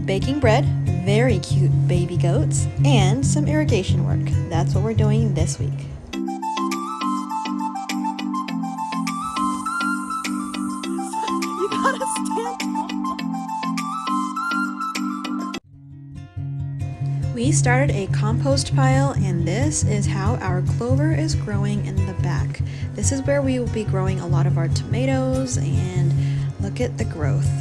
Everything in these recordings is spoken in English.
baking bread, very cute baby goats, and some irrigation work. That's what we're doing this week. You gotta stand tall. We started a compost pile, and this is how our clover is growing in the back. This is where we will be growing a lot of our tomatoes, and look at the growth.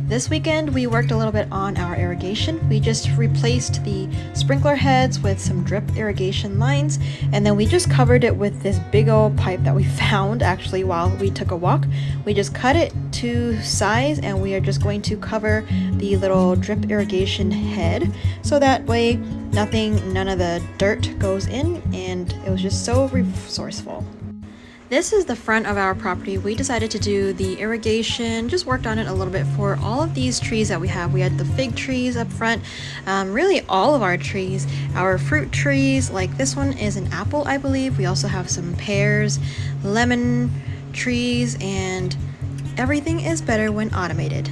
This weekend we worked a little bit on our irrigation. We just replaced the sprinkler heads with some drip irrigation lines, and then we just covered it with this big old pipe that we found actually while we took a walk. We just cut it to size, and we are just going to cover the little drip irrigation head so that way none of the dirt goes in, and it was just so resourceful. This is the front of our property. We decided to do the irrigation, just worked on it a little bit for all of these trees that we have. We had the fig trees up front, really all of our trees, our fruit trees, like this one is an apple, I believe. We also have some pears, lemon trees, and everything is better when automated.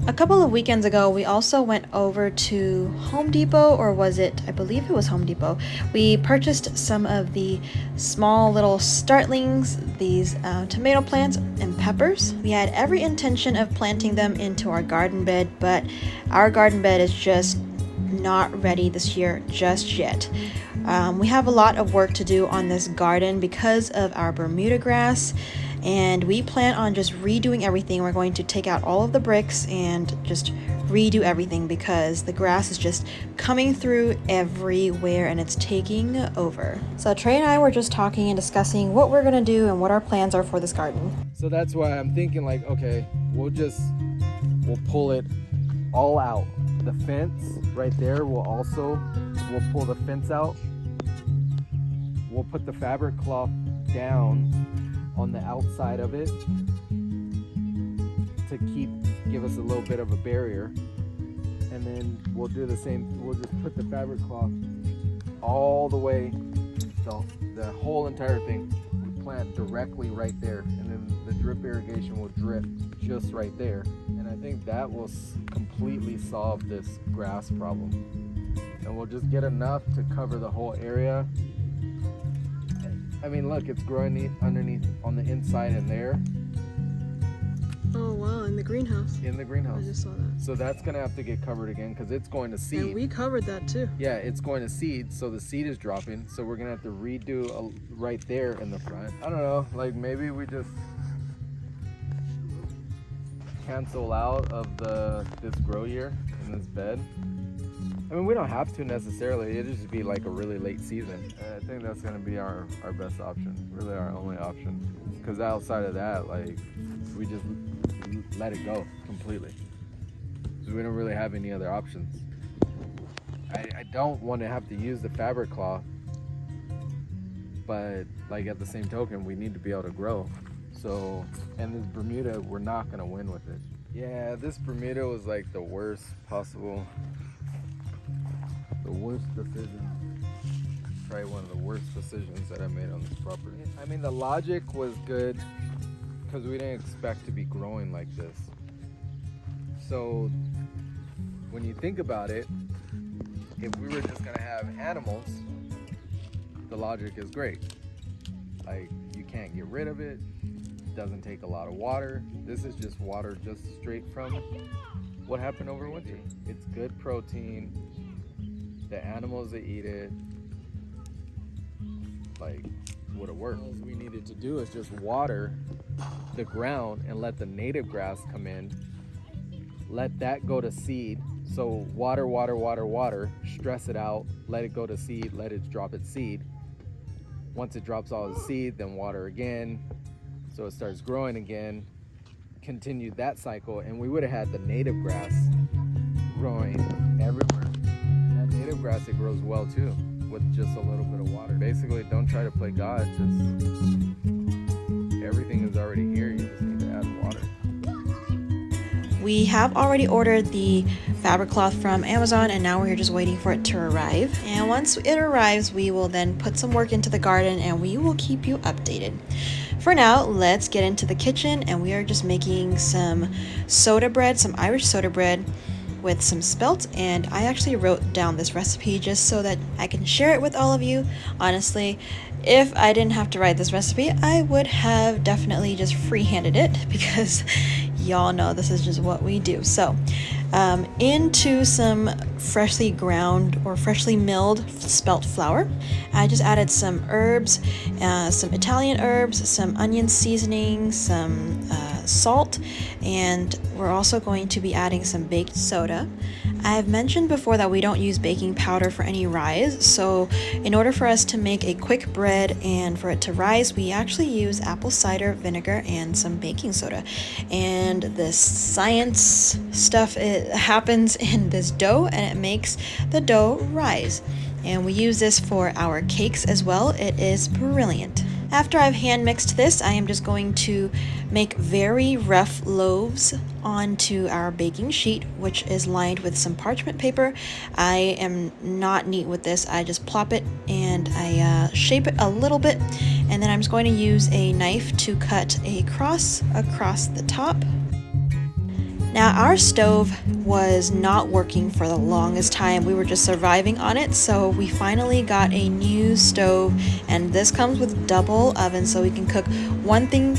A couple of weekends ago, we also went over to Home Depot, or was it? I believe it was Home Depot. We purchased some of the small little startlings, these tomato plants and peppers. We had every intention of planting them into our garden bed, but our garden bed is just not ready this year just yet. We have a lot of work to do on this garden because of our Bermuda grass, and we plan on just redoing everything. We're going to take out all of the bricks and just redo everything because the grass is just coming through everywhere and it's taking over. So Trey and I were just talking and discussing what we're gonna do and what our plans are for this garden. So that's why I'm thinking like, okay, we'll pull it all out. The fence right there we'll pull the fence out. We'll put the fabric cloth down on the outside of it to give us a little bit of a barrier, and then we'll do the same. We'll just put the fabric cloth all the way, the whole entire thing. We plant directly right there, and then the drip irrigation will drip just right there, and I think that will completely solve this grass problem, and we'll just get enough to cover the whole area. I mean, look, it's growing underneath on the inside in there. Oh wow, in the greenhouse. In the greenhouse. I just saw that. So that's gonna have to get covered again because it's going to seed. And we covered that too. Yeah, it's going to seed, so the seed is dropping. So we're gonna have to redo right there in the front. I don't know, like maybe we just cancel out of this grow year in this bed. I mean, we don't have to necessarily. It'd just be like a really late season. I think that's gonna be our best option, really our only option. Because outside of that, like, we just let it go completely. Because we don't really have any other options. I don't want to have to use the fabric cloth, but like at the same token, we need to be able to grow. So, and this Bermuda, we're not gonna win with it. Yeah, this Bermuda was like the worst decision. Probably one of the worst decisions that I made on this property. I mean, the logic was good because we didn't expect to be growing like this. So when you think about it, if we were just gonna have animals, the logic is great. Like, you can't get rid of it, doesn't take a lot of water. This is just water just straight from what happened over winter. It's good protein. The animals that eat it, like, would have worked. All we needed to do is just water the ground and let the native grass come in. Let that go to seed. So water, stress it out, let it go to seed, let it drop its seed. Once it drops all the seed, then water again, so it starts growing again. Continue that cycle, and we would have had the native grass growing everywhere. And that native grass, it grows well too, with just a little bit of water. Basically, don't try to play God, just everything is already here, you just need to add water. We have already ordered the fabric cloth from Amazon, and now we're just waiting for it to arrive. And once it arrives, we will then put some work into the garden and we will keep you updated. For now, let's get into the kitchen, and we are just making some soda bread, some Irish soda bread. with some spelt, and I actually wrote down this recipe just so that I can share it with all of you. Honestly, if I didn't have to write this recipe, I would have definitely just freehanded it because y'all know this is just what we do. So into some freshly ground or freshly milled spelt flour, I just added some herbs, some Italian herbs, some onion seasoning, some salt, and we're also going to be adding some baking soda. I've mentioned before that we don't use baking powder for any rise, so in order for us to make a quick bread and for it to rise, we actually use apple cider vinegar and some baking soda. And this science stuff, it happens in this dough and it makes the dough rise. And we use this for our cakes as well. It is brilliant. After I've hand mixed this, I am just going to make very rough loaves onto our baking sheet, which is lined with some parchment paper. I am not neat with this. I just plop it and I shape it a little bit, and then I'm just going to use a knife to cut a cross across the top. Now, our stove was not working for the longest time. We were just surviving on it, so we finally got a new stove, and this comes with double oven, so we can cook one thing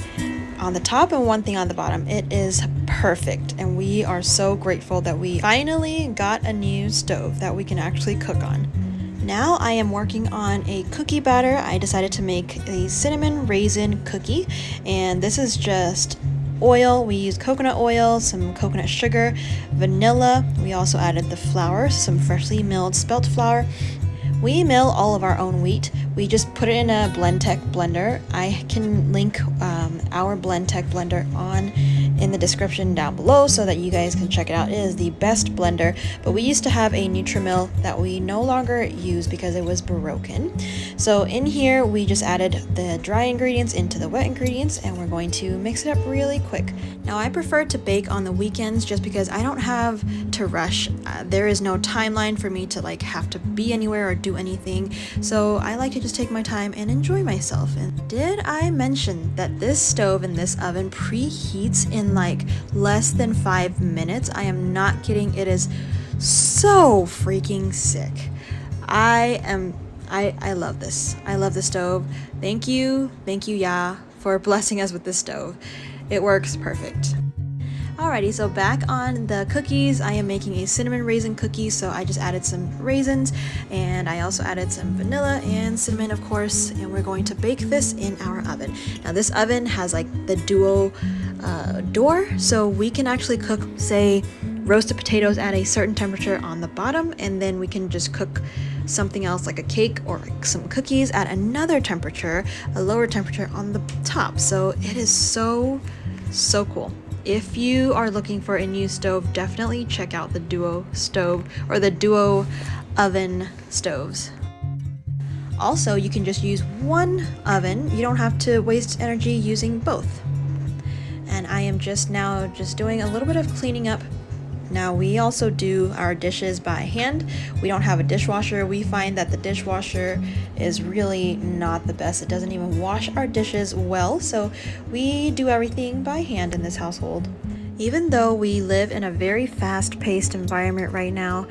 on the top and one thing on the bottom. It is perfect, and we are so grateful that we finally got a new stove that we can actually cook on. Now I am working on a cookie batter. I decided to make a cinnamon raisin cookie, and this is just oil. We use coconut oil, some coconut sugar, vanilla. We also added the flour, some freshly milled spelt flour. We mill all of our own wheat. We just put it in a Blendtec blender. I can link our Blendtec blender on in the description down below so that you guys can check it out. It is the best blender, but we used to have a Nutrimill that we no longer use because it was broken. So in here we just added the dry ingredients into the wet ingredients, and we're going to mix it up really quick. Now I prefer to bake on the weekends just because I don't have to rush. There is no timeline for me to have to be anywhere or do anything, so I like to just take my time and enjoy myself. And did I mention that this stove and this oven preheats in less than 5 minutes? I am not kidding. It is so freaking sick. I love this. I love the stove. Thank you, Ya, for blessing us with this stove. It works perfect. Alrighty, so back on the cookies, I am making a cinnamon raisin cookie, so I just added some raisins, and I also added some vanilla and cinnamon, of course, and we're going to bake this in our oven. Now this oven has the duo door, so we can actually cook, say, roasted potatoes at a certain temperature on the bottom, and then we can just cook something else like a cake or some cookies at another temperature, a lower temperature on the top. So it is so cool. If you are looking for a new stove, definitely check out the duo stove or the duo oven stoves. Also, you can just use one oven. You don't have to waste energy using both. And I am just doing a little bit of cleaning up. Now we also do our dishes by hand. We don't have a dishwasher. We find that the dishwasher is really not the best. It doesn't even wash our dishes well, so we do everything by hand in this household. Even though we live in a very fast-paced environment right now,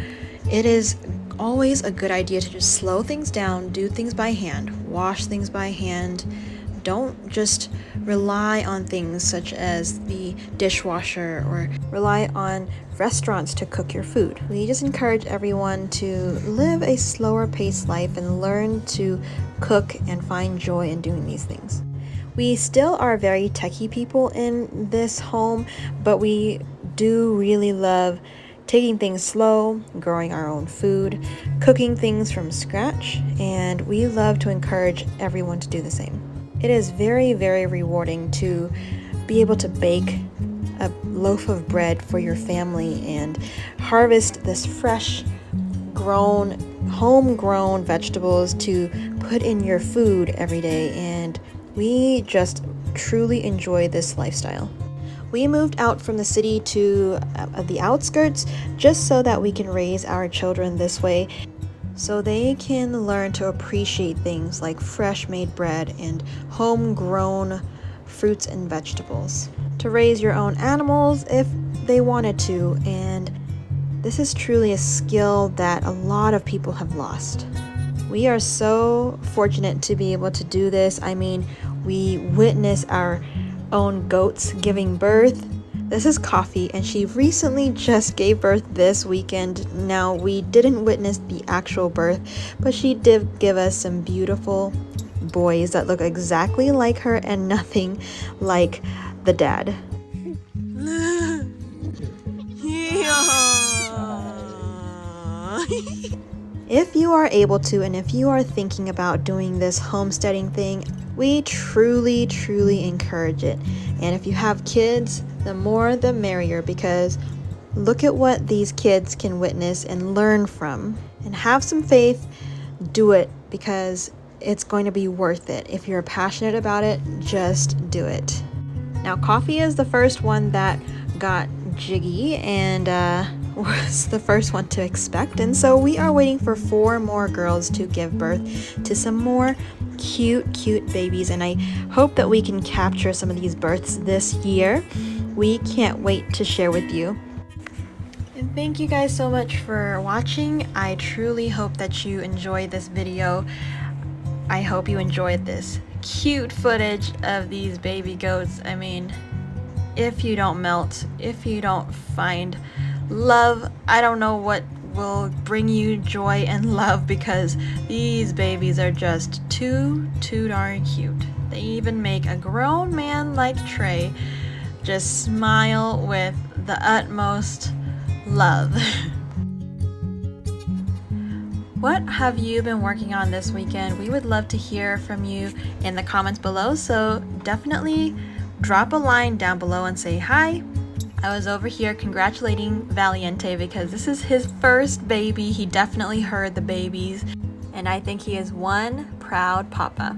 it is always a good idea to just slow things down, do things by hand, wash things by hand. Don't just rely on things such as the dishwasher or rely on restaurants to cook your food. We just encourage everyone to live a slower paced life and learn to cook and find joy in doing these things. We still are very techie people in this home, but we do really love taking things slow, growing our own food, cooking things from scratch, and we love to encourage everyone to do the same. It is very, very rewarding to be able to bake a loaf of bread for your family and harvest this fresh, homegrown vegetables to put in your food every day, and we just truly enjoy this lifestyle. We moved out from the city to the outskirts just so that we can raise our children this way, so they can learn to appreciate things like fresh made bread and homegrown fruits and vegetables. To raise your own animals if they wanted to, and This is truly a skill that a lot of people have lost. We are so fortunate to be able to do this. I mean, we witness our own goats giving birth. This is Coffee, and she recently just gave birth this weekend. Now, we didn't witness the actual birth, but she did give us some beautiful boys that look exactly like her and nothing like the dad. If you are able to, and if you are thinking about doing this homesteading thing, we truly encourage it. And if you have kids, the more the merrier, because look at what these kids can witness and learn from. And have some faith, do it, because it's going to be worth it. If you're passionate about it, just do it. Now, Coffee is the first one that got jiggy and was the first one to expect, and so we are waiting for 4 more girls to give birth to some more cute babies, and I hope that we can capture some of these births this year. We can't wait to share with you. And thank you guys so much for watching. I truly hope that you enjoyed this video. I hope you enjoyed this cute footage of these baby goats. I mean, if you don't melt, if you don't find love, I don't know what will bring you joy and love, because these babies are just too darn cute. They even make a grown man like Trey just smile with the utmost love. What have you been working on this weekend? We would love to hear from you in the comments below, so definitely drop a line down below and say hi. I was over here congratulating Valiente because this is his first baby. He definitely heard the babies, and I think he is one proud papa.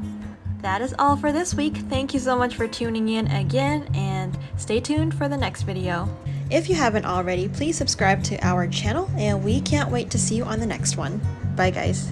That is all for this week. Thank you so much for tuning in again, and stay tuned for the next video. If you haven't already, please subscribe to our channel, and we can't wait to see you on the next one. Bye guys.